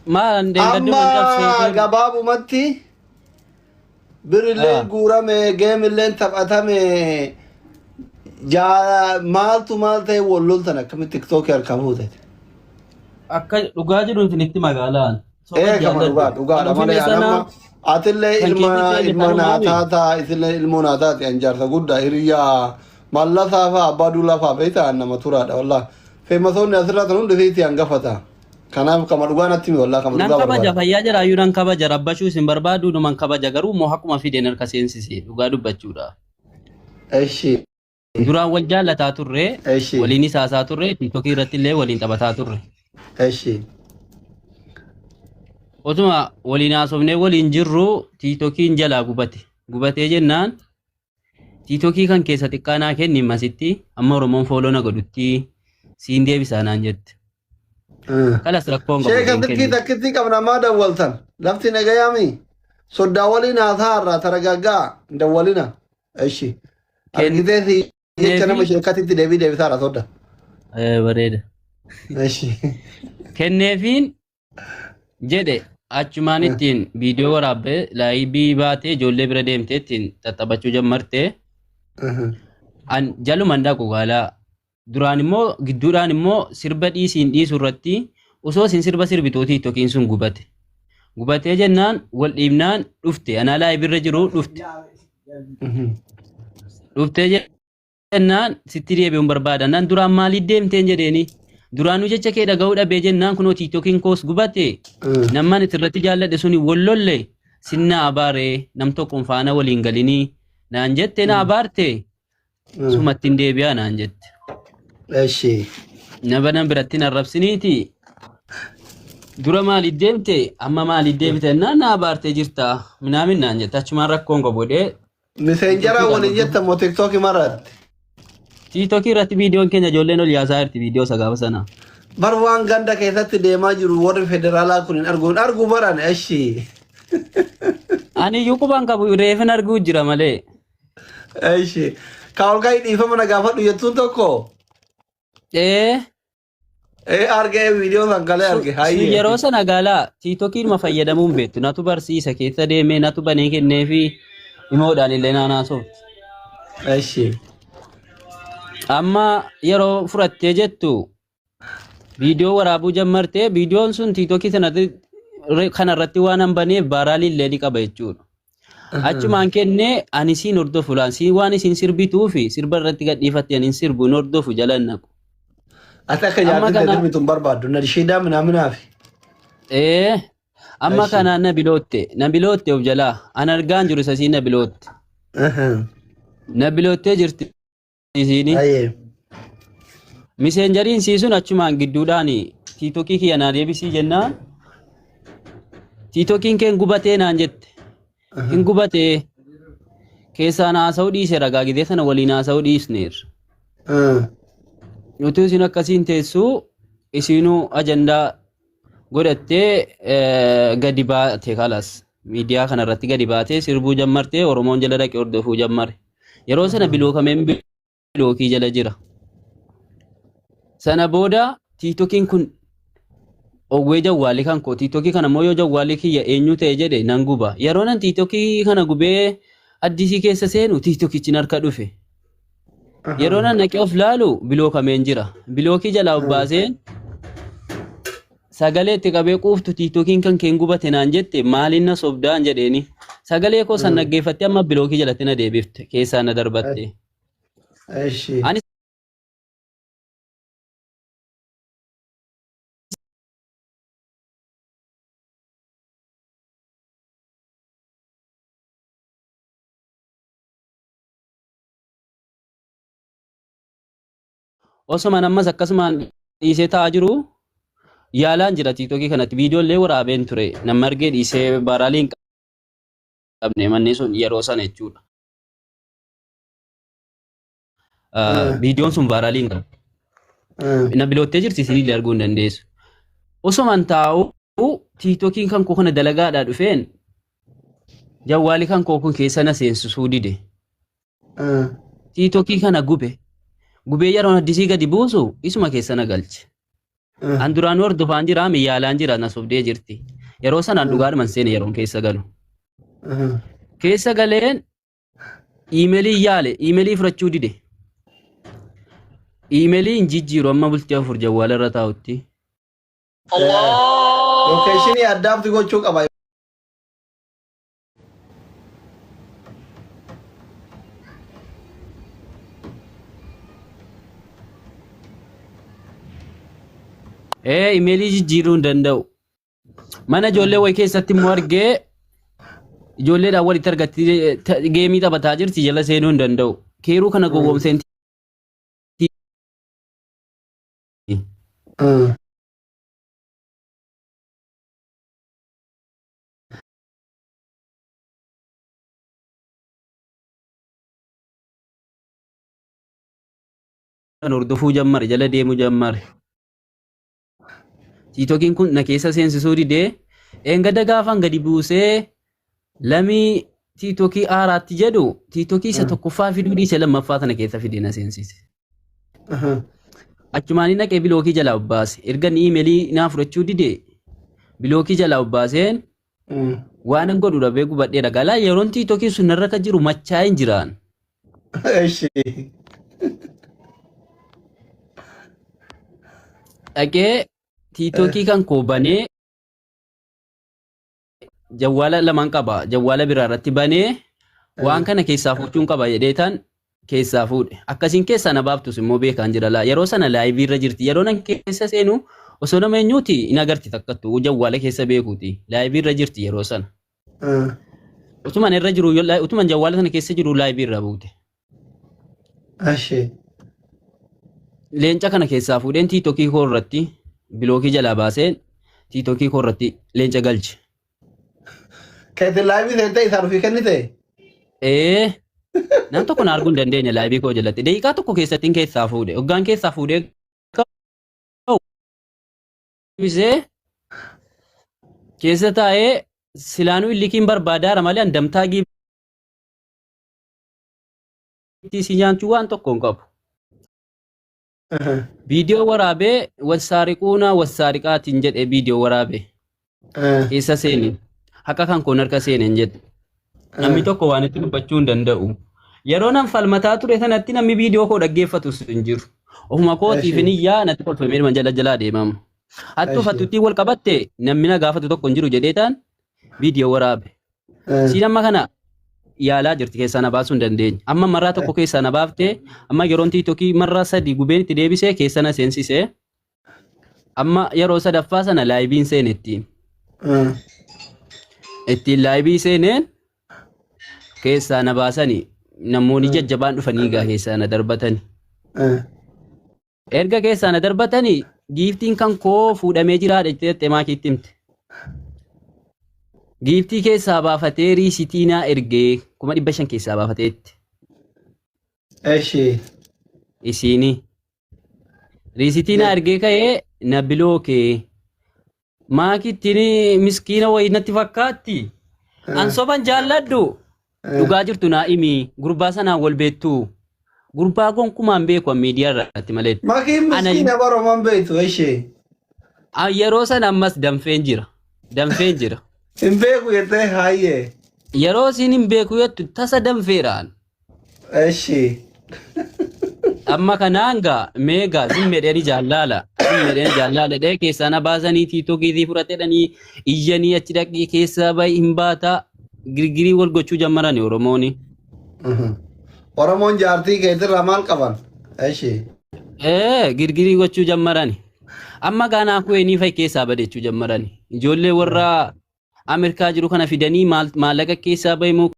ما عندك قدم انت أما بسيتين قباب متي برلين اه قورمي جيم اللين تبعتمي جا مالتي ولولتنا كم تيك توك يركبوه akka dhugaa jiru isinitti magaalaan soba كما jaalladhu kan dhugaadha ofime malee sana anamma atillee kan keenyatti ille ilma tanuma mi naataata isillee ilmoo naataati an jaarsa guddaa hiriyaa mallasaa faa abbaa duulaa faa beektaa nama turaadha wallaa feemasoonni asirraa tan hundi fiitti hangafata kanaaf kama dhugaa natti mi wallaa kama nan dhugaa kabaja barbaada. fayyaa jiraayyuu nan kabaja rabbashuu isin barbaadu numan kabaja garuu moo hakkuma fideen harka seensise dhugaa dubbachuudha Eshi duraan wal jaallataa turre eshi waliin isaasaa turre tiktokii irratti illee waliin taphataa turre eshi otuma waliin haasofnee waliin jirru tiktokiin jalaa gubatee jennaan tiktokii kan keessa xiqqaanaa kenni masitti amma oromoon fooloo na godhutti siin deebisaa naan jette kalas rakkoon qabu sheekan hin xiqqii kennu takkitti qabna maa dawwaltan lafti nagayaami soddaa waliin haasaa irraa taragaggaa dawwalina eshi argiteeti jecha nama kenneefi sheekatitti deebisaadha sodda bareeda eshi kenneefiin jedhe achumaan ittiin viidiyoo waraabbee laayibii baatee ijoollee bira deemtee ittiin xaxaphachuu jammarte an jaluman dhaqu gaalaa duraan immoo gidduudhaan immoo sirba dhiisiin dhiisu irratti osoo isin sirba sirbitoo tiktokiin sun gubatee jennaan wal dhiibnaan dhufte anaa laayibirra jiru dhuftee jennaan sitti deebi'uun barbaada nan duraan maaliif deemteen jedheeni duraanuu jecha kee dhaga'uu dhabee jennaan kunoo tiktokiin koos gubate namman irratti jaalladhe suni wallolle sinna abaaree nam tokkoon faana waliin galinii naan jette na abaarte sumattiin deebi'aa naan jette eshi nabanan biratti narrabsiniiti dura maaliif deemte amma maaliif deebite naan na abaartee jirta minaamin naan jette achumaan rakkoon qabodhee miseenjara tiktokii waliin jetta moo tiktokii maratti tiktokii irratti viidiyoon keenya ijoolleen ol yaasaa jirti viidiyoo sagaafa sana bar waan ganda keessatti deemaa jiru warri federaalaa kun hin argu baran eshi ani iyyuu qubaan qabu reefin arguu jira malee eshi ka olkaa dhiifama na gaafadhu jettuun tokko ee argee viidiyoo san kalee arge sun hayyee yeroo sana gaalaa tiiktokiinuma fayyadamuun beektu natu barsiisa keessa deemee natu banee kennee fi himoodhaan illee naanaasofti. eshi Amma yeroo fudhattee jettu viidiyoo waraabuu jammartee viidiyoon sun tiiktokii kanarratti waan hanbaneef baaraalii illee ni qaba jechuudha. Achumaan kennee ani siin hordofu laan siin waan isin sirbituu fi sirba irratti gadhiifatte ani sirbu hin hordofu jalan naqu. ati akka Amma jaartite kana dirmitun barbaaddu na dishiidaa minaaminaafi amma eshi kanaan na bilootte of jalaa an argaan jiru isa siin na biloottee jirti isiini. hayyee Miseenjariin siisuun achumaan gidduudhaan tiiktokii kiyya naa deebisii jennaan tiiktokiin keen gubatee naan jette hin gubatee keessaan haasa'uu dhiise ragaa gidee sana waliin haasa'uu dhiisneerra. Utuu isin akkasiin teessuu isinuu ajandaa godhattee gadi baate kalas miidiyaa kanarratti gadi baatee sirbuu jammartee Oromoon jala dhaqee hordofuu jammare. Yeroo sana bilookameen bilookii jala jira. Sana booda tiiktokiin kun owwee jawwaalii kan koo tiiktokii kana immoo yoo jawwaalii kiyya eenyu ta'e jedhe nan guba. Yeroo nan tiiktokii kana gubee addisii keessa seenu tiiktokichi harka dhufe. Yeroo nan naqee of laalu bilookameen jira. Bilookii jalaa of baaseen sagalee itti qabee quuftu tiiktokiin kan keen gubate naan jette maaliin na sobdaan jedheeni. Sagalee koo san dhaggeeffattee amma bilookii jalatti na deebifte keessaa na darbatte. eshi Ani osuma ammas akkasumaan dhiisee taa'aa jiru yaalaan jira tiiktokii kanatti viidiyoolee waraabeen ture nama argee dhiisee baaraalii hin qabne manni sun yeroo sana jechuudha. Viidiyoon sun baaraalii hin qabu. Na biloottee jirti isinillee arguu hin dandeessu. Osumaan taa'u tiiktokiin kan koo kana dalagaadhaa dhufeen jawwaalii kan koo kun keessa na seensisuu dide. Tiiktokii kana gubee yeroo addisii gadi buusu isuma keessa na galche. An duraan hordofaan jira miyyaalaan jira na sobdee jirti. Yeroo sanaan dhugaadhuman seene yeroon keessa galu. Keessa galeen iimeelii yaale iimeelii fudhachuu dide. Iimeelii hin jijjiiru amma bultii 4 jawwaala irra taa'utti. Lokeeshinii addaatti gochuu qaba. Iimeelii jijjiiruu hin danda'u. Mana ijoollee wayii keessatti immoo argee ijoolleedhaan walitti argatti geemii taphataa jirti jala seenuu hin danda'u. Keeruu kana gowwoomseen hordofuu jammare jala deemuu jammare. Tiitokiin kun na keessa seensisuu didee eengada gaafan gadi buusee lamii tiitokii aaraatti jedhu tiitokii isa tokkoffaa fiduu dhiise lammaffaa tana keessa fidee na seensise. Achumaanii naqee bilookii jalaa obbaase erga ni iimeelii naa fudhachuu didee bilookii jalaa obbaaseen waan godhu dhabee gubadhee dhagalaa yeroon tiitokii sun narra ka jiru machaa hin jiraan. Dhaqee tiitokii kan koo banee jawwaala lamaan qaba jawwaala biraa irratti banee waan kana keessaa fuuchuun qaba jedheetaan keessaa fuudhe akkasiin keessaa na baaftus immoo beekaan jira laa yeroo sana laayivii irra jirti yeroo nan keessa seenu osoo nama eenyuuti hin agarti takkattu jawwaala keessa beekuuti laayivii irra jirti yeroo sana utuman irra jiru utuman jawwaala sana keessa jiru laayivii irra buute. Leenca kana keessaa fuudheen tiitokii koo irratti bilookii jalaa baaseen tiitokii koo irratti leenca galche. Keetiin laayivii seentee isaan ofii kennite? Nam tokko na arguu hin dandeenye laayivii koo jalatti. Daqiiqaa tokko keessattiin keessaa fuudhe. Hoggaan keessaa fuudhee keessa taa'ee silaanuu illikiin barbaadaara malee andamtaa giiftii si nyaachuu waan tokko hin qabu. Viidiyoo waraabee wasaariquuna wasaariqaatiin jedhee viidiyoo waraabee keessa seeni akka kan kun harka seeneen jedhe namni tokko waan itti dubbachuu hin danda'u yeroo nan falmataa ture sanatti namni viidiyoo koo dhaggeeffatu hin jiru ofuma kootiif niyyaa natti kolfamee man jala deemamu hattu fattutti wal qabatte namni na gaafatu tokko hin jiru jedheetaan viidiyoo waraabe siin amma kana yaalaa jirti keessaa na baasuu hin dandeenye. Amma marraa tokko keessaa na baaftee amma yeroon tiitokii marraa 3 gubeen itti deebisee keessa na seensisee amma yeroo sadaffaa sana laayiviin seene ittiin laayivii seeneen keessaa na baasanii namoonni jajjabaan dhufanii gaa keessaa na darbatanii. Erga keessaa na darbatanii giiftiin kan koo fuudhamee jiraadha jettee maakiitti himte. Giiftii keessaa baafatee riisiitiinaa ergee 500 keessaa baafateetti. Isiini. Riisiitiinaa ergee ka'ee na bilookee maakittiin miskiina wayii natti fakkaatti. Ansoban jaalladhu. Dhugaa jirtu naa himi gurbaa sanaan wal beektu. Gurbaa gonkumaan beeku miidiyaa irratti malee. Maakiin miskiina baroman beektu yeroo sana ammas danfeen jira. Danfeen jira. Hin beeku jettee haayee. Yeroo isin hin beeku jettu tasa danfeeraan. Amma kanaan gaa meegaa sin medheeni jaallala. Sin medheeni jaallala dhee keessaa na baasanii tiitokii fudhatedhanii iyyanii achi dhaqii keessaa bahi hin baataa girgirii wal gochuu jammarani Oromooni. Oromoon jaartii keetirraa maal qaban? Girgirii gochuu jammarani. Amma gaanaa kuweenii fa'i keessaa badechuu jammarani. Ijoollee warra Ameerikaa jiru kana fidanii maallaqa keessaa bahimu